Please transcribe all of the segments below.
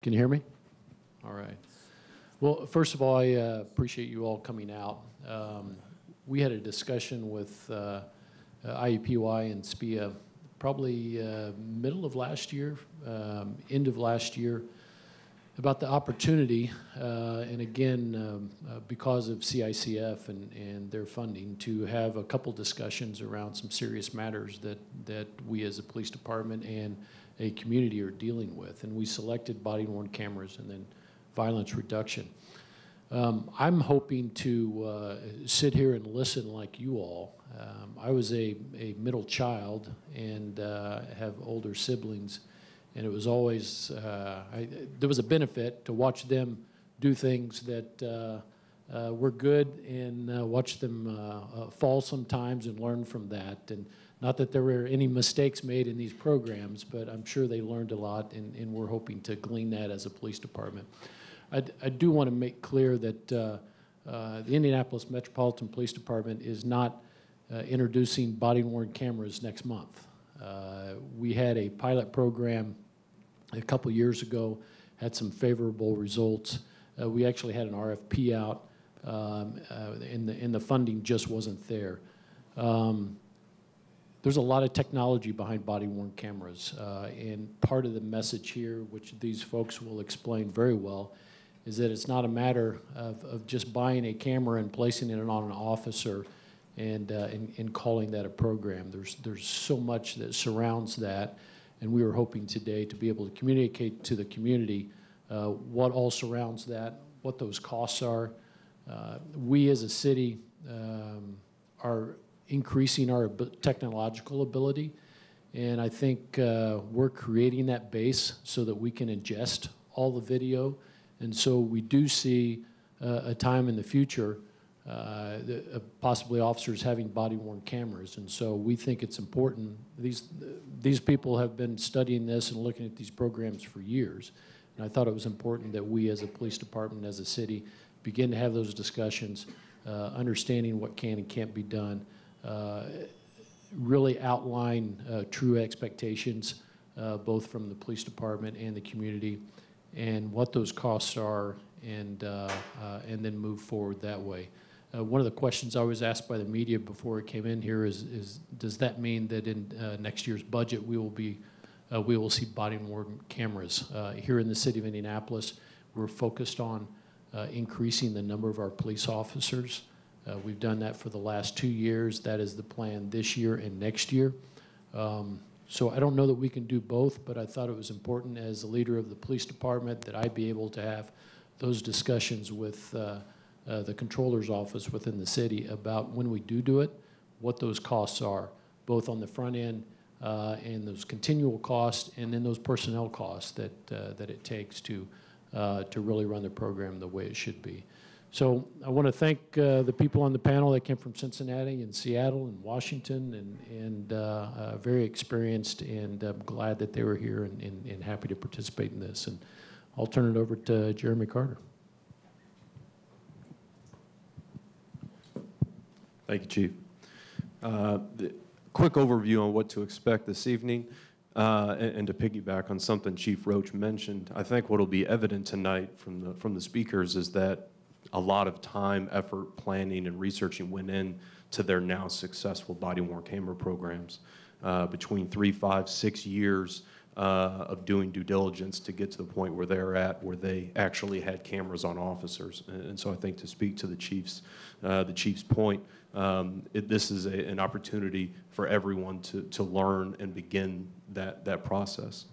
Can you hear me? All right. Well, first of all, I appreciate you all coming out. We had a discussion with IUPUI and SPIA probably middle of last year, end of last year, about the opportunity, and again, because of CICF and their funding, to have a couple discussions around some serious matters that we as a police department and a community are dealing with. And we selected body-worn cameras and then violence reduction. I'm hoping to sit here and listen like you all. I was a middle child and have older siblings, and it was always, there was a benefit to watch them do things that were good and watch them fall sometimes and learn from that. And not that there were any mistakes made in these programs, but I'm sure they learned a lot, and we're hoping to glean that as a police department. I do want to make clear that the Indianapolis Metropolitan Police Department is not introducing body-worn cameras next month. We had a pilot program a couple years ago, had some favorable results. We actually had an RFP out, and the funding just wasn't there. There's a lot of technology behind body-worn cameras, and part of the message here, which these folks will explain very well, is that it's not a matter of just buying a camera and placing it on an officer and calling that a program. There's so much that surrounds that, and we were hoping today to be able to communicate to the community what all surrounds that, what those costs are. We as a city are increasing our technological ability, and I think we're creating that base so that we can ingest all the video, and so we do see a time in the future possibly officers having body-worn cameras, and so we think it's important. These people have been studying this and looking at these programs for years, and I thought it was important that we as a police department, as a city, begin to have those discussions, understanding what can and can't be done, really outline true expectations, both from the police department and the community, and what those costs are, and then move forward that way. One of the questions I was asked by the media before it came in here is does that mean that in next year's budget we will see body-worn cameras? Here in the city of Indianapolis, we're focused on increasing the number of our police officers. We've done that for the last 2 years. That is the plan this year and next year. So I don't know that we can do both, but I thought it was important as the leader of the police department that I be able to have those discussions with the controller's office within the city about when we do it, what those costs are, both on the front end and those continual costs, and then those personnel costs that it takes to really run the program the way it should be. So I want to thank the people on the panel that came from Cincinnati and Seattle and Washington, and very experienced, and I'm glad that they were here and happy to participate in this. And I'll turn it over to Jeremy Carter. Thank you, Chief. The quick overview on what to expect this evening, and to piggyback on something Chief Roach mentioned, I think what will be evident tonight from the speakers is that a lot of time, effort, planning, and researching went into their now successful body-worn camera programs. Between 3, 5, 6 years of doing due diligence to get to the point where they're at, where they actually had cameras on officers. And so I think to speak to the chief's point, this is an opportunity for everyone to learn and begin that process.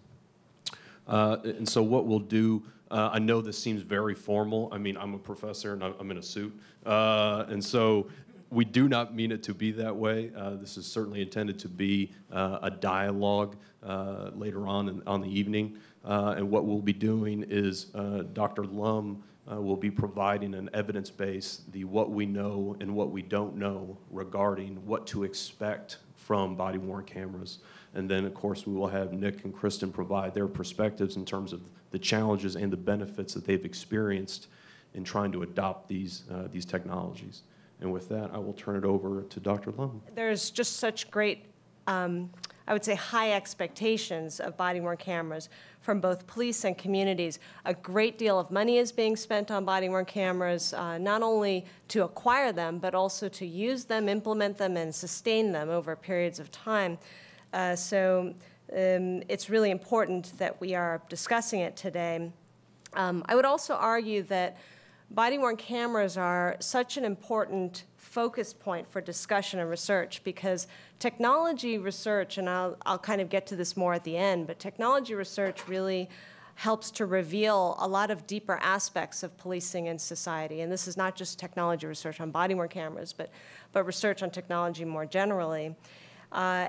And so what we'll do, I know this seems very formal. I mean, I'm a professor and I'm in a suit. And so we do not mean it to be that way. This is certainly intended to be a dialogue later on the evening. And what we'll be doing is Dr. Lum will be providing an evidence base, the what we know and what we don't know regarding what to expect from body-worn cameras. And then, of course, we will have Nick and Kristen provide their perspectives in terms of the challenges and the benefits that they've experienced in trying to adopt these technologies. And with that, I will turn it over to Dr. Lum. There's just such great I would say, high expectations of body-worn cameras from both police and communities. A great deal of money is being spent on body-worn cameras, not only to acquire them, but also to use them, implement them, and sustain them over periods of time. It's really important that we are discussing it today. I would also argue that body-worn cameras are such an important focus point for discussion and research, because technology research, and I'll kind of get to this more at the end, but technology research really helps to reveal a lot of deeper aspects of policing in society. And this is not just technology research on body-worn cameras, but research on technology more generally. I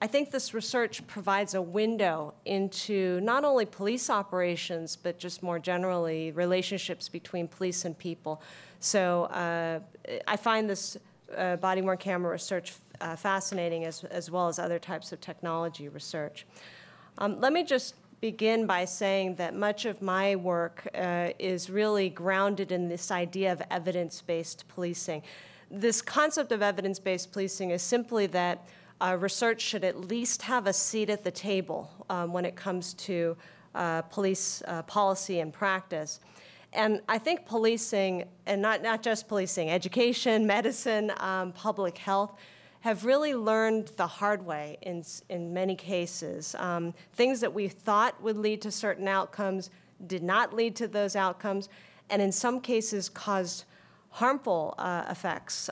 think this research provides a window into not only police operations, but just more generally relationships between police and people. So I find this body-worn camera research fascinating, as well as other types of technology research. Let me just begin by saying that much of my work is really grounded in this idea of evidence-based policing. This concept of evidence-based policing is simply that research should at least have a seat at the table when it comes to police policy and practice. And I think policing, and not just policing, education, medicine, public health, have really learned the hard way in many cases. Things that we thought would lead to certain outcomes did not lead to those outcomes, and in some cases caused harmful effects.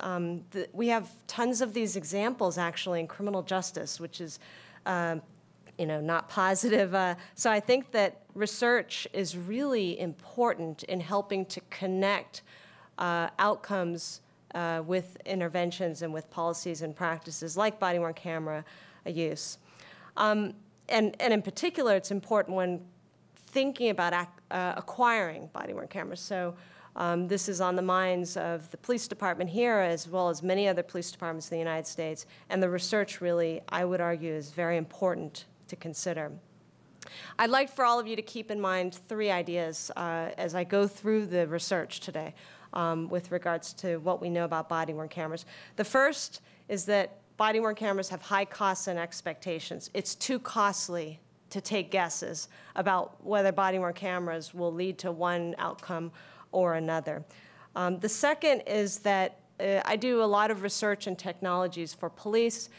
We have tons of these examples, actually, in criminal justice, which is not positive. So I think that research is really important in helping to connect outcomes with interventions and with policies and practices like body-worn camera use. And in particular, it's important when thinking about acquiring body-worn cameras. So this is on the minds of the police department here, as well as many other police departments in the United States. And the research really, I would argue, is very important to consider. I'd like for all of you to keep in mind 3 ideas as I go through the research today with regards to what we know about body-worn cameras. The first is that body-worn cameras have high costs and expectations. It's too costly to take guesses about whether body-worn cameras will lead to one outcome or another. The second is that I do a lot of research in technologies for police,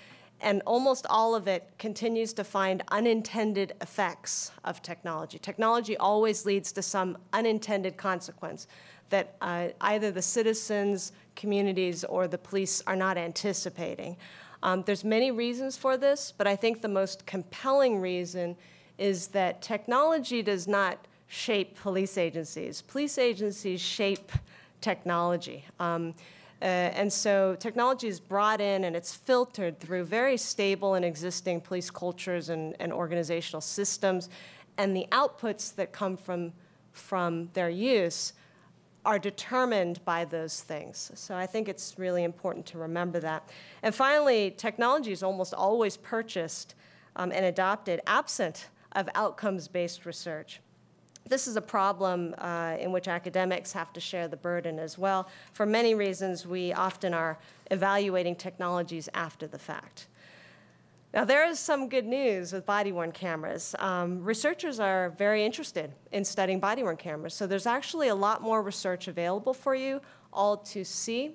and almost all of it continues to find unintended effects of technology. Technology always leads to some unintended consequence that either the citizens, communities, or the police are not anticipating. There's many reasons for this, but I think the most compelling reason is that technology does not shape police agencies. Police agencies shape technology. And so technology is brought in and it's filtered through very stable and existing police cultures and organizational systems, and the outputs that come from their use are determined by those things. So I think it's really important to remember that. And finally, technology is almost always purchased and adopted absent of outcomes-based research. This is a problem in which academics have to share the burden as well. For many reasons, we often are evaluating technologies after the fact. Now, there is some good news with body-worn cameras. Researchers are very interested in studying body-worn cameras, so there's actually a lot more research available for you all to see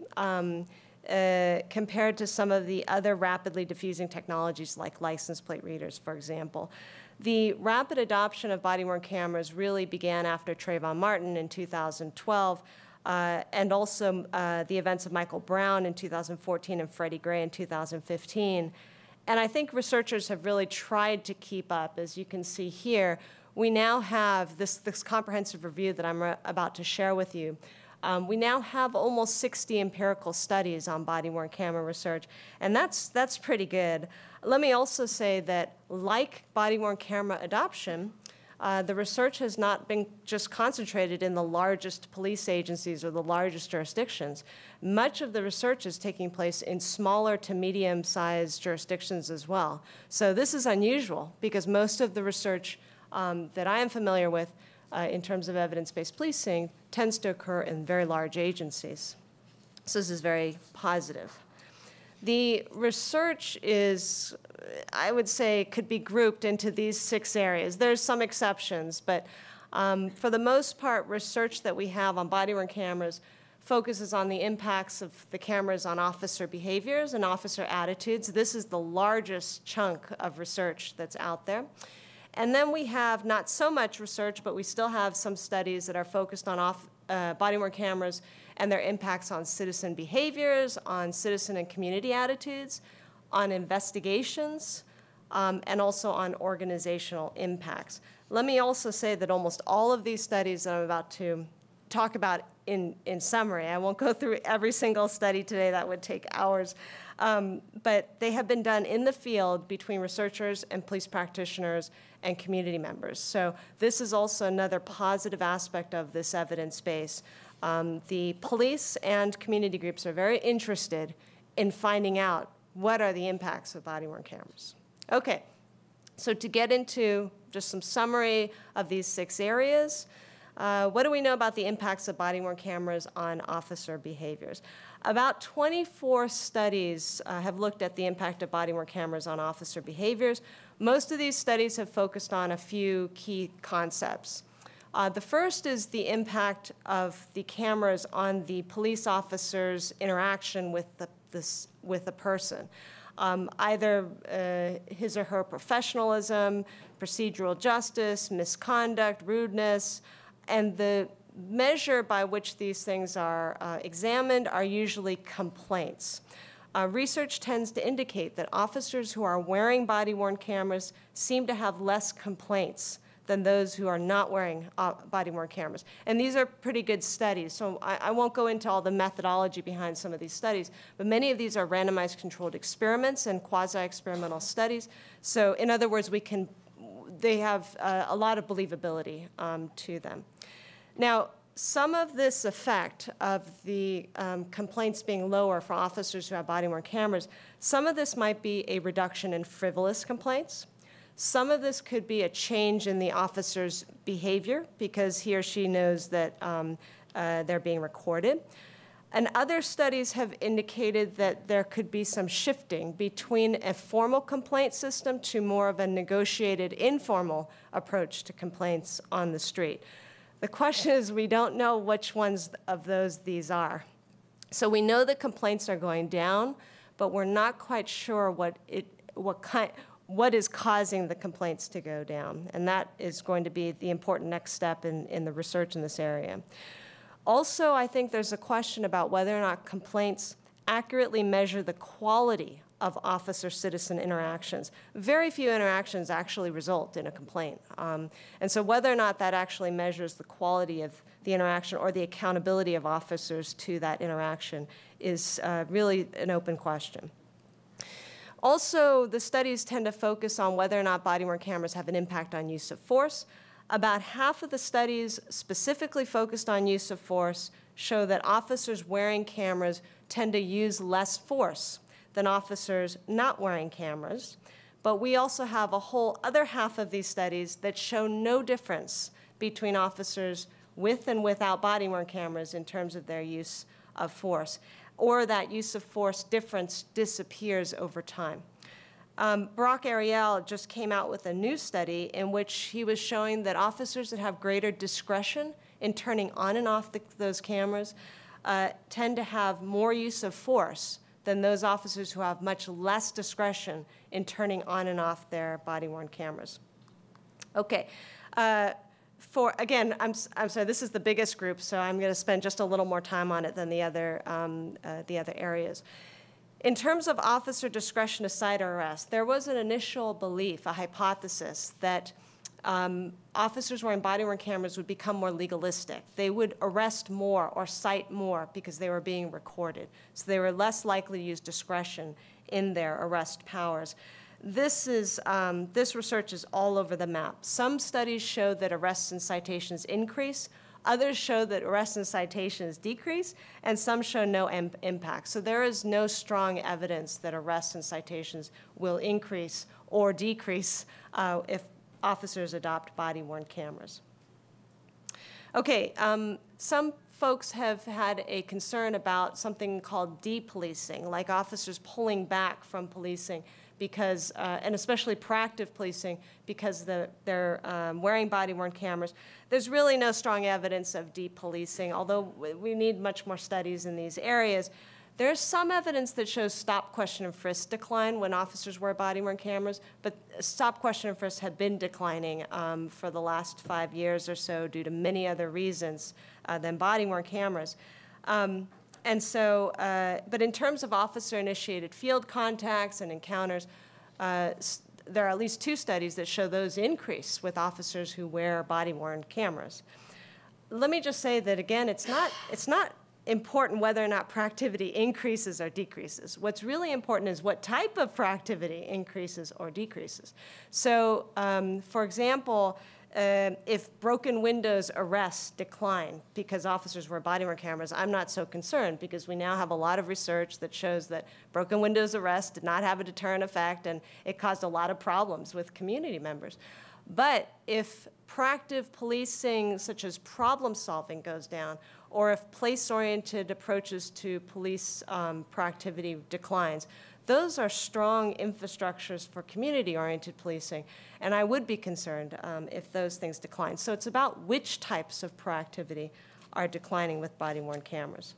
compared to some of the other rapidly diffusing technologies like license plate readers, for example. The rapid adoption of body-worn cameras really began after Trayvon Martin in 2012, and also the events of Michael Brown in 2014 and Freddie Gray in 2015. And I think researchers have really tried to keep up. As you can see here, we now have this comprehensive review that I'm about to share with you. We now have almost 60 empirical studies on body-worn camera research, and that's pretty good. Let me also say that, like body-worn camera adoption, the research has not been just concentrated in the largest police agencies or the largest jurisdictions. Much of the research is taking place in smaller to medium-sized jurisdictions as well. So this is unusual, because most of the research that I am familiar with in terms of evidence-based policing tends to occur in very large agencies. So this is very positive. The research is, I would say, could be grouped into these 6 areas. There's some exceptions, but for the most part, research that we have on body-worn cameras focuses on the impacts of the cameras on officer behaviors and officer attitudes. This is the largest chunk of research that's out there. And then we have not so much research, but we still have some studies that are focused on body-worn cameras and their impacts on citizen behaviors, on citizen and community attitudes, on investigations, and also on organizational impacts. Let me also say that almost all of these studies that I'm about to talk about in summary, I won't go through every single study today, that would take hours, but they have been done in the field between researchers and police practitioners and community members. So this is also another positive aspect of this evidence base. The police and community groups are very interested in finding out what are the impacts of body-worn cameras. Okay, so to get into just some summary of these 6 areas, what do we know about the impacts of body-worn cameras on officer behaviors? About 24 studies have looked at the impact of body-worn cameras on officer behaviors. Most of these studies have focused on a few key concepts. The first is the impact of the cameras on the police officer's interaction with the person. Either his or her professionalism, procedural justice, misconduct, rudeness, and the measure by which these things are examined are usually complaints. Research tends to indicate that officers who are wearing body-worn cameras seem to have less complaints than those who are not wearing body-worn cameras. And these are pretty good studies, so I won't go into all the methodology behind some of these studies, but many of these are randomized controlled experiments and quasi-experimental studies. So in other words, they have a lot of believability to them. Now, some of this effect of the complaints being lower for officers who have body-worn cameras, some of this might be a reduction in frivolous complaints. Some of this could be a change in the officer's behavior because he or she knows that they're being recorded. And other studies have indicated that there could be some shifting between a formal complaint system to more of a negotiated informal approach to complaints on the street. The question is, we don't know which ones of these are. So we know that complaints are going down, but we're not quite sure what is causing the complaints to go down. And that is going to be the important next step in the research in this area. Also, I think there's a question about whether or not complaints accurately measure the quality of officer-citizen interactions. Very few interactions actually result in a complaint. And so whether or not that actually measures the quality of the interaction or the accountability of officers to that interaction is really an open question. Also, the studies tend to focus on whether or not body-worn cameras have an impact on use of force. About half of the studies specifically focused on use of force show that officers wearing cameras tend to use less force than officers not wearing cameras. But we also have a whole other half of these studies that show no difference between officers with and without body-worn cameras in terms of their use of force, or that use of force difference disappears over time. Barak Ariel just came out with a new study in which he was showing that officers that have greater discretion in turning on and off those cameras tend to have more use of force than those officers who have much less discretion in turning on and off their body-worn cameras. Okay. Again, I'm sorry, this is the biggest group, so I'm going to spend just a little more time on it than the other areas. In terms of officer discretion to cite or arrest, there was an initial belief, a hypothesis, that officers wearing body-worn cameras would become more legalistic. They would arrest more or cite more because they were being recorded. So they were less likely to use discretion in their arrest powers. This research is all over the map. Some studies show that arrests and citations increase. Others show that arrests and citations decrease, and some show no impact. So there is no strong evidence that arrests and citations will increase or decrease if officers adopt body-worn cameras. Okay, some folks have had a concern about something called depolicing, like officers pulling back from policing because, and especially proactive policing, because they're wearing body-worn cameras. There's really no strong evidence of depolicing, although we need much more studies in these areas. There's some evidence that shows stop, question, and frisk decline when officers wear body-worn cameras, but stop, question, and frisk have been declining for the last 5 years or so due to many other reasons than body-worn cameras. And so, but in terms of officer-initiated field contacts and encounters, there are at least 2 studies that show those increase with officers who wear body-worn cameras. Let me just say that, again, it's not important whether or not proactivity increases or decreases. What's really important is what type of proactivity increases or decreases. So, for example, if broken windows arrests decline because officers wear body-worn cameras, I'm not so concerned because we now have a lot of research that shows that broken windows arrests did not have a deterrent effect and it caused a lot of problems with community members. But if proactive policing, such as problem solving, goes down, or if place-oriented approaches to police proactivity declines, those are strong infrastructures for community-oriented policing, and I would be concerned if those things decline. So it's about which types of proactivity are declining with body-worn cameras.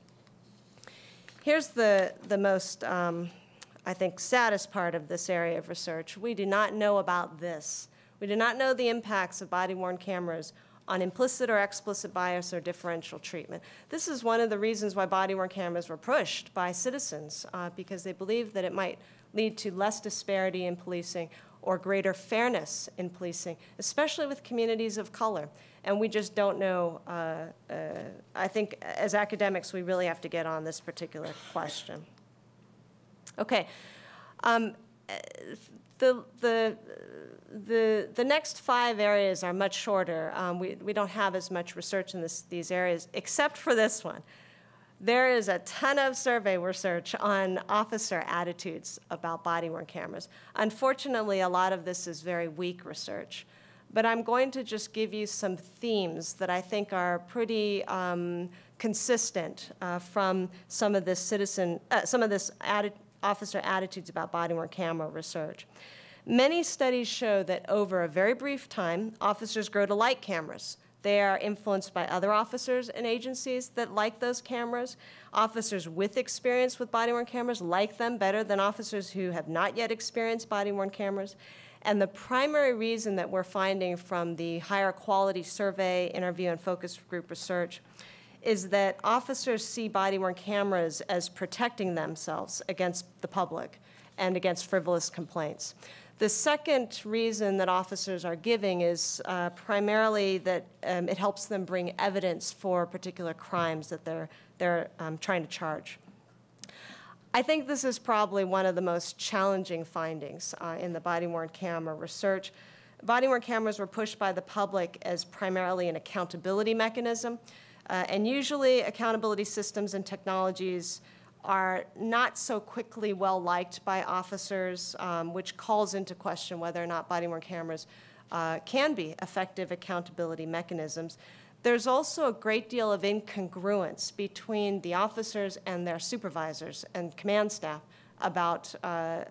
Here's the most, I think, saddest part of this area of research. We do not know about this. We do not know the impacts of body-worn cameras on implicit or explicit bias or differential treatment. This is one of the reasons why body-worn cameras were pushed by citizens, because they believed that it might lead to less disparity in policing or greater fairness in policing, especially with communities of color. And we just don't know. I think as academics, we really have to get on this particular question. Okay. The next 5 areas are much shorter. We don't have as much research in these areas, except for this one. There is a ton of survey research on officer attitudes about body-worn cameras. Unfortunately, a lot of this is very weak research. But I'm going to just give you some themes that I think are pretty consistent from some of this officer attitudes about body-worn camera research. Many studies show that over a very brief time, officers grow to like cameras. They are influenced by other officers and agencies that like those cameras. Officers with experience with body-worn cameras like them better than officers who have not yet experienced body-worn cameras. And the primary reason that we're finding from the higher quality survey, interview, and focus group research is that officers see body-worn cameras as protecting themselves against the public and against frivolous complaints. The second reason that officers are giving is primarily that it helps them bring evidence for particular crimes that they're trying to charge. I think this is probably one of the most challenging findings in the body-worn camera research. Body-worn cameras were pushed by the public as primarily an accountability mechanism, and usually accountability systems and technologies are not so quickly well-liked by officers, which calls into question whether or not body-worn cameras can be effective accountability mechanisms. There's also a great deal of incongruence between the officers and their supervisors and command staff about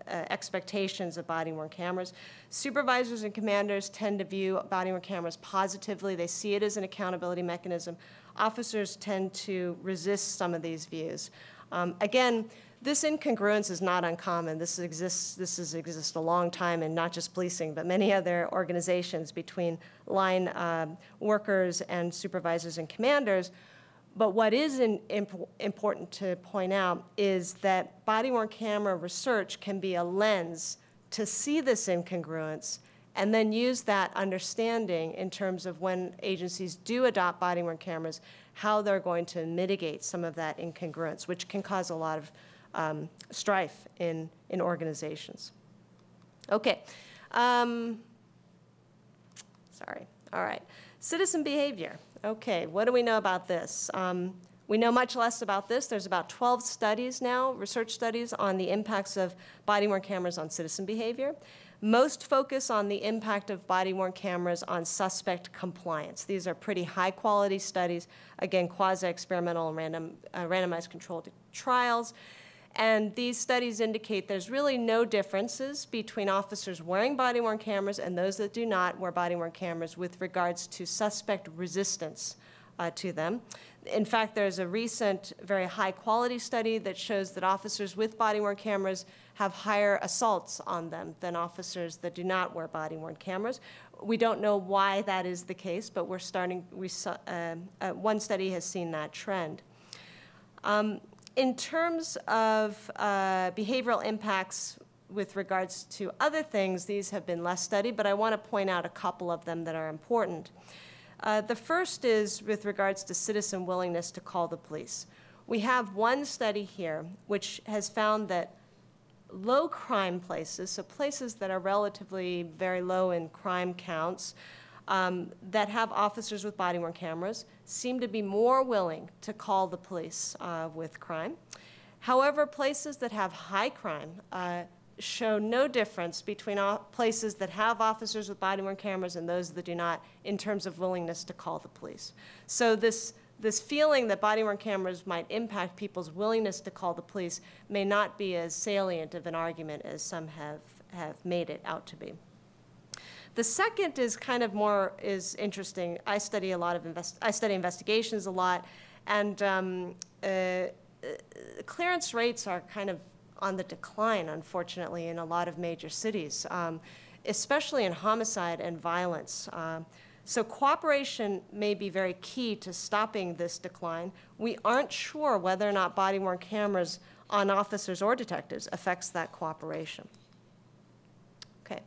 expectations of body-worn cameras. Supervisors and commanders tend to view body-worn cameras positively. They see it as an accountability mechanism. Officers tend to resist some of these views. Again, this incongruence is not uncommon. This has existed a long time in not just policing, but many other organizations between line workers and supervisors and commanders. But what is important to point out is that body-worn camera research can be a lens to see this incongruence and then use that understanding in terms of when agencies do adopt body-worn cameras, how they're going to mitigate some of that incongruence, which can cause a lot of strife in organizations. Okay. Sorry. All right. Citizen behavior. Okay, what do we know about this? We know much less about this. There's about 12 studies now, research studies, on the impacts of body-worn cameras on citizen behavior. Most focus on the impact of body-worn cameras on suspect compliance. These are pretty high-quality studies, again, quasi-experimental and randomized controlled trials. And these studies indicate there's really no differences between officers wearing body-worn cameras and those that do not wear body-worn cameras with regards to suspect resistance to them. In fact, there's a recent, very high-quality study that shows that officers with body-worn cameras have higher assaults on them than officers that do not wear body-worn cameras. We don't know why that is the case, but one study has seen that trend. In terms of behavioral impacts with regards to other things, these have been less studied, but I want to point out a couple of them that are important. The first is with regards to citizen willingness to call the police. We have one study here which has found that low crime places, so places that are relatively very low in crime counts, that have officers with body-worn cameras, seem to be more willing to call the police with crime. However, places that have high crime show no difference between places that have officers with body-worn cameras and those that do not in terms of willingness to call the police. So this feeling that body-worn cameras might impact people's willingness to call the police may not be as salient of an argument as some have made it out to be. The second is kind of more interesting. I study investigations a lot, and clearance rates are kind of on the decline, unfortunately, in a lot of major cities, especially in homicide and violence. So cooperation may be very key to stopping this decline. We aren't sure whether or not body-worn cameras on officers or detectives affects that cooperation. Okay.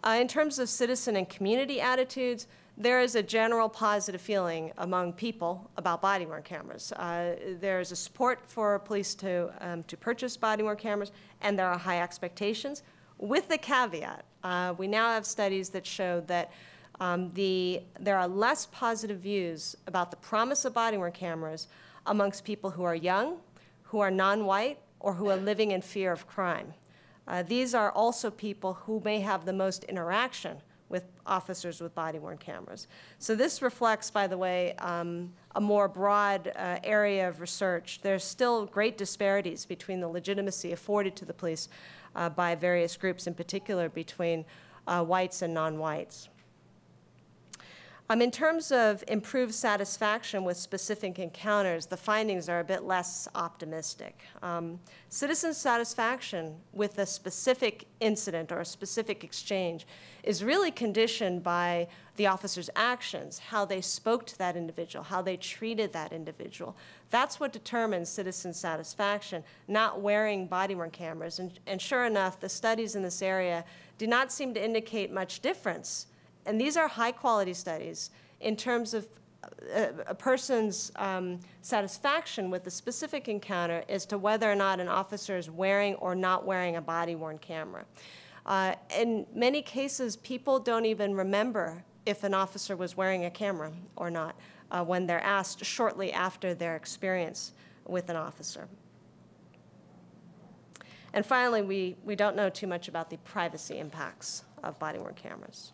In terms of citizen and community attitudes, there is a general positive feeling among people about body-worn cameras. There is a support for police to purchase body-worn cameras, and there are high expectations. With the caveat, we now have studies that show that there are less positive views about the promise of body-worn cameras amongst people who are young, who are non-white, or who are living in fear of crime. These are also people who may have the most interaction with officers with body-worn cameras. So this reflects, by the way, a more broad area of research. There's still great disparities between the legitimacy afforded to the police by various groups, in particular between whites and non-whites. In terms of improved satisfaction with specific encounters, the findings are a bit less optimistic. Citizen satisfaction with a specific incident or a specific exchange is really conditioned by the officer's actions, how they spoke to that individual, how they treated that individual. That's what determines citizen satisfaction, not wearing body-worn cameras. And sure enough, the studies in this area do not seem to indicate much difference. And these are high-quality studies in terms of a person's satisfaction with the specific encounter as to whether or not an officer is wearing or not wearing a body-worn camera. In many cases, people don't even remember if an officer was wearing a camera or not when they're asked shortly after their experience with an officer. And finally, we don't know too much about the privacy impacts of body-worn cameras.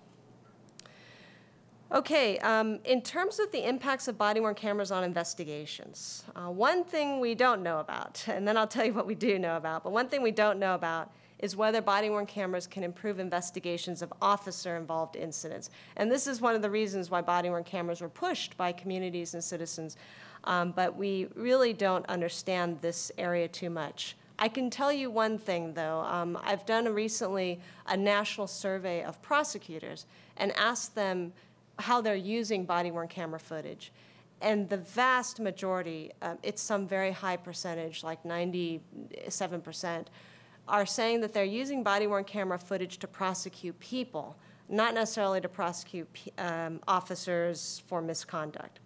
Okay, in terms of the impacts of body-worn cameras on investigations, one thing we don't know about, and then I'll tell you what we do know about, but one thing we don't know about is whether body-worn cameras can improve investigations of officer-involved incidents. And this is one of the reasons why body-worn cameras were pushed by communities and citizens, but we really don't understand this area too much. I can tell you one thing, though. I've done recently a national survey of prosecutors and asked them how they're using body-worn camera footage. And the vast majority, it's some very high percentage, like 97%, are saying that they're using body-worn camera footage to prosecute people, not necessarily to prosecute officers for misconduct.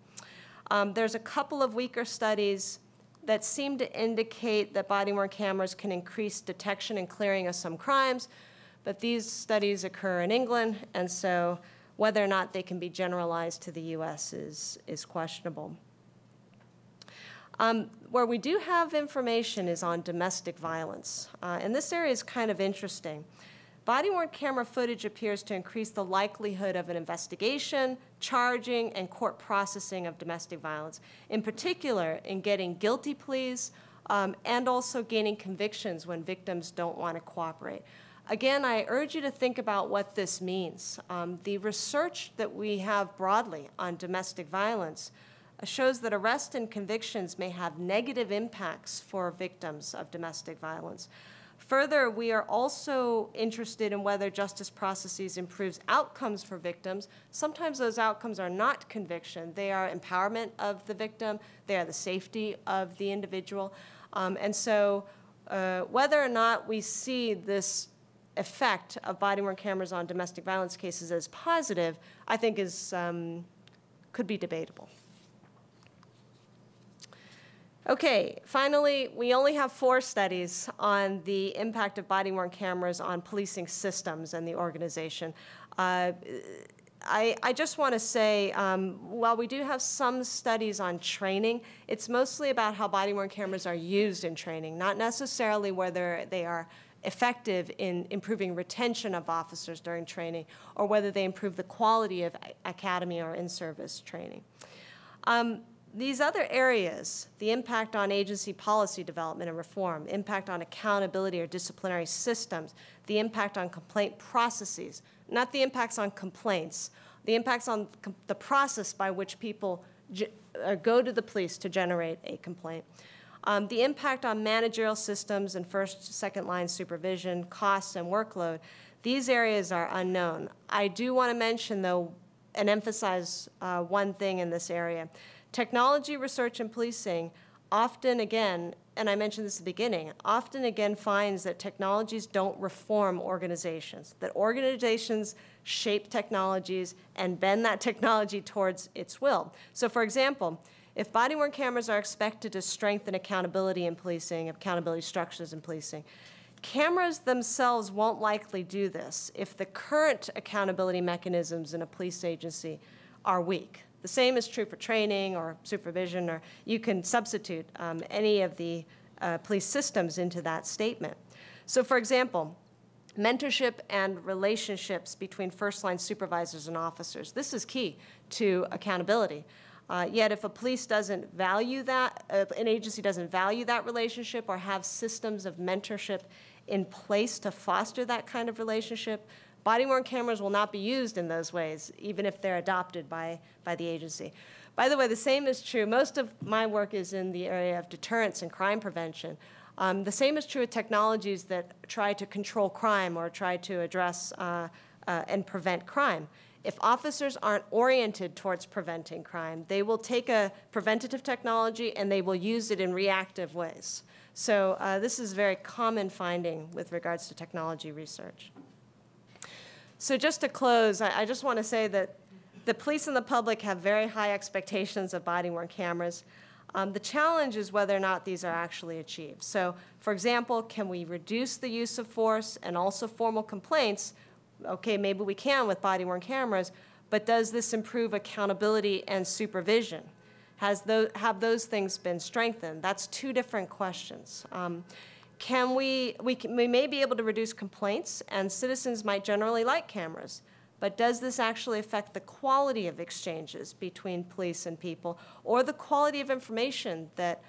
There's a couple of weaker studies that seem to indicate that body-worn cameras can increase detection and clearing of some crimes, but these studies occur in England, and so whether or not they can be generalized to the US is questionable. Where we do have information is on domestic violence. And this area is kind of interesting. body-worn camera footage appears to increase the likelihood of an investigation, charging, and court processing of domestic violence, in particular in getting guilty pleas and also gaining convictions when victims don't want to cooperate. Again, I urge you to think about what this means. The research that we have broadly on domestic violence shows that arrest and convictions may have negative impacts for victims of domestic violence. Further, we are also interested in whether justice processes improves outcomes for victims. Sometimes those outcomes are not conviction. They are empowerment of the victim. They are the safety of the individual. And so whether or not we see this effect of body-worn cameras on domestic violence cases as positive, I think is, could be debatable. Okay, finally, we only have 4 studies on the impact of body-worn cameras on policing systems and the organization. I just want to say, while we do have some studies on training, it's mostly about how body-worn cameras are used in training, not necessarily whether they are effective in improving retention of officers during training or whether they improve the quality of academy or in-service training. These other areas, the impact on agency policy development and reform, impact on accountability or disciplinary systems, the impact on complaint processes, not the impacts on complaints, the impacts on the process by which people go to the police to generate a complaint, the impact on managerial systems and first, second line supervision, costs, and workload. These areas are unknown. I do want to mention, though, and emphasize one thing in this area. Technology research and policing often, again, and I mentioned this at the beginning, often again finds that technologies don't reform organizations, that organizations shape technologies and bend that technology towards its will. So for example, if body-worn cameras are expected to strengthen accountability in policing, accountability structures in policing, cameras themselves won't likely do this if the current accountability mechanisms in a police agency are weak. The same is true for training or supervision, or you can substitute any of the police systems into that statement. So for example, mentorship and relationships between first-line supervisors and officers. This is key to accountability. Yet if a police doesn't value that, an agency doesn't value that relationship or have systems of mentorship in place to foster that kind of relationship, body-worn cameras will not be used in those ways, even if they're adopted by the agency. By the way, the same is true. Most of my work is in the area of deterrence and crime prevention. The same is true of technologies that try to control crime or try to address and prevent crime. If officers aren't oriented towards preventing crime, they will take a preventative technology and they will use it in reactive ways. So this is a very common finding with regards to technology research. So just to close, I just want to say that the police and the public have very high expectations of body-worn cameras. The challenge is whether or not these are actually achieved. So, for example, can we reduce the use of force and also formal complaints? Okay, maybe we can with body-worn cameras, but does this improve accountability and supervision? Have those things been strengthened? That's 2 different questions. We may be able to reduce complaints, and citizens might generally like cameras, but does this actually affect the quality of exchanges between police and people, or the quality of information that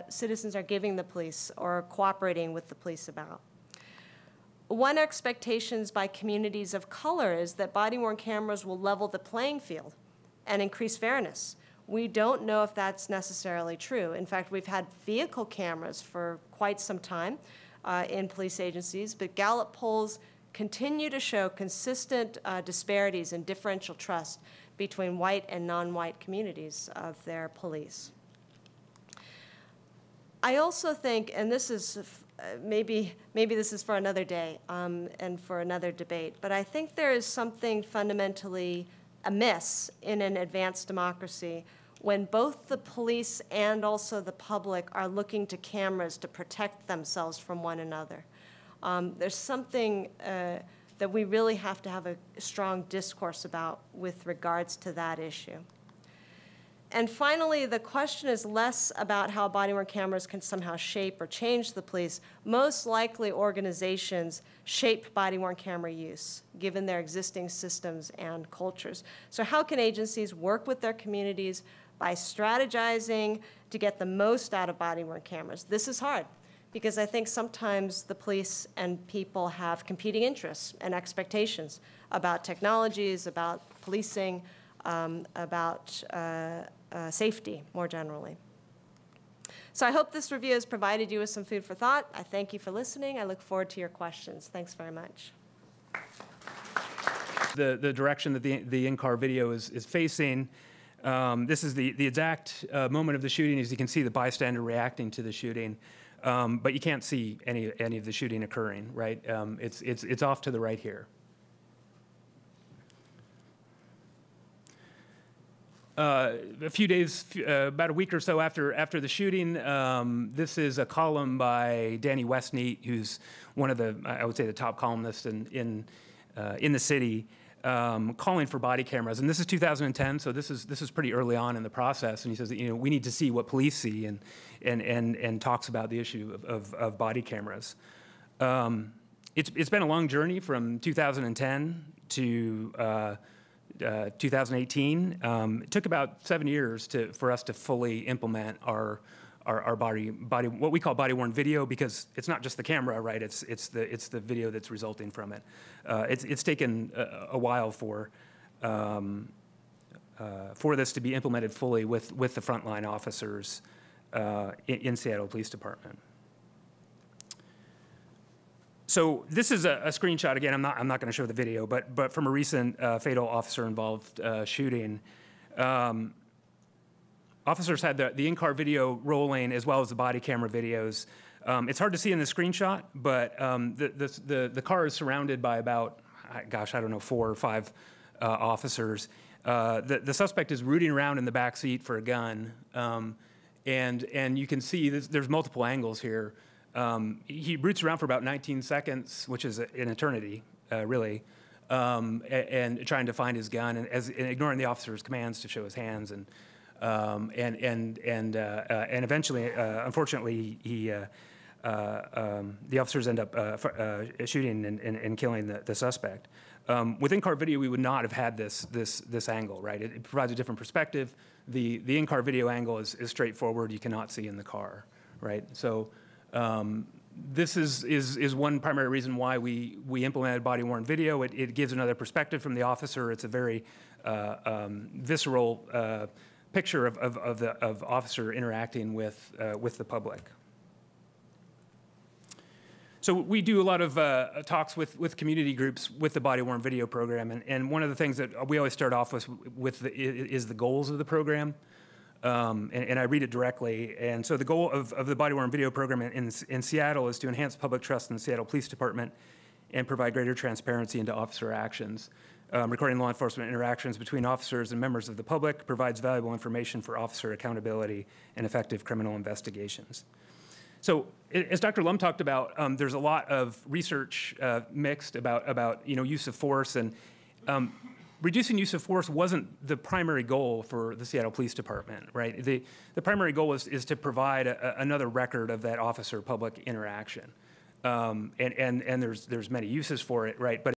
citizens are giving the police or cooperating with the police about? One expectations by communities of color is that body-worn cameras will level the playing field and increase fairness. We don't know if that's necessarily true. In fact, we've had vehicle cameras for quite some time in police agencies, but Gallup polls continue to show consistent disparities in differential trust between white and non-white communities of their police. I also think, and this is maybe this is for another day and for another debate, but I think there is something fundamentally amiss in an advanced democracy when both the police and also the public are looking to cameras to protect themselves from one another. There's something that we really have to have a strong discourse about with regards to that issue. And finally, the question is less about how body-worn cameras can somehow shape or change the police. Most likely, organizations shape body-worn camera use, given their existing systems and cultures. So how can agencies work with their communities by strategizing to get the most out of body-worn cameras? This is hard, because I think sometimes the police and people have competing interests and expectations about technologies, about policing, about safety more generally. So I hope this review has provided you with some food for thought. I thank you for listening. I look forward to your questions. Thanks very much. The direction that the in-car video is facing, this is the exact moment of the shooting. As you can see, the bystander reacting to the shooting, but you can't see any of the shooting occurring, right? It's off to the right here. A few days, about a week or so after the shooting, this is a column by Danny Westneat, who's one of the, I would say, the top columnists in the city, calling for body cameras. And this is 2010, so this is pretty early on in the process. And he says that, we need to see what police see, and talks about the issue of body cameras. It's been a long journey from 2010 to 2018. It took about 7 years for us to fully implement our what we call body-worn video, because it's not just the camera, right? It's the video that's resulting from it. It's taken a while for this to be implemented fully with the frontline officers in Seattle Police Department. So this is a screenshot. Again, I'm not going to show the video, but from a recent fatal officer-involved shooting. Officers had the in-car video rolling as well as the body camera videos. It's hard to see in the screenshot, but the car is surrounded by about, gosh, I don't know, 4 or 5 officers. The suspect is rooting around in the back seat for a gun, and you can see there's multiple angles here. He roots around for about 19 seconds, which is an eternity, really, and trying to find his gun, and ignoring the officer's commands to show his hands, and eventually, unfortunately, the officers end up shooting and killing the suspect. With in-car video, we would not have had this angle, right? It provides a different perspective. The in-car video angle is straightforward. You cannot see in the car, right? So. This is one primary reason why we implemented body-worn video. It gives another perspective from the officer. It's a very visceral picture of officer interacting with the public. So we do a lot of talks with community groups with the body-worn video program, and one of the things that we always start off with is the goals of the program. And I read it directly. And so the goal of the body-worn video program in Seattle is to enhance public trust in the Seattle Police Department and provide greater transparency into officer actions. Recording law enforcement interactions between officers and members of the public provides valuable information for officer accountability and effective criminal investigations. So as Dr. Lum talked about, there's a lot of research mixed about use of force, and reducing use of force wasn't the primary goal for the Seattle Police Department, right? The primary goal is to provide another record of that officer-public interaction, and there's many uses for it, right? But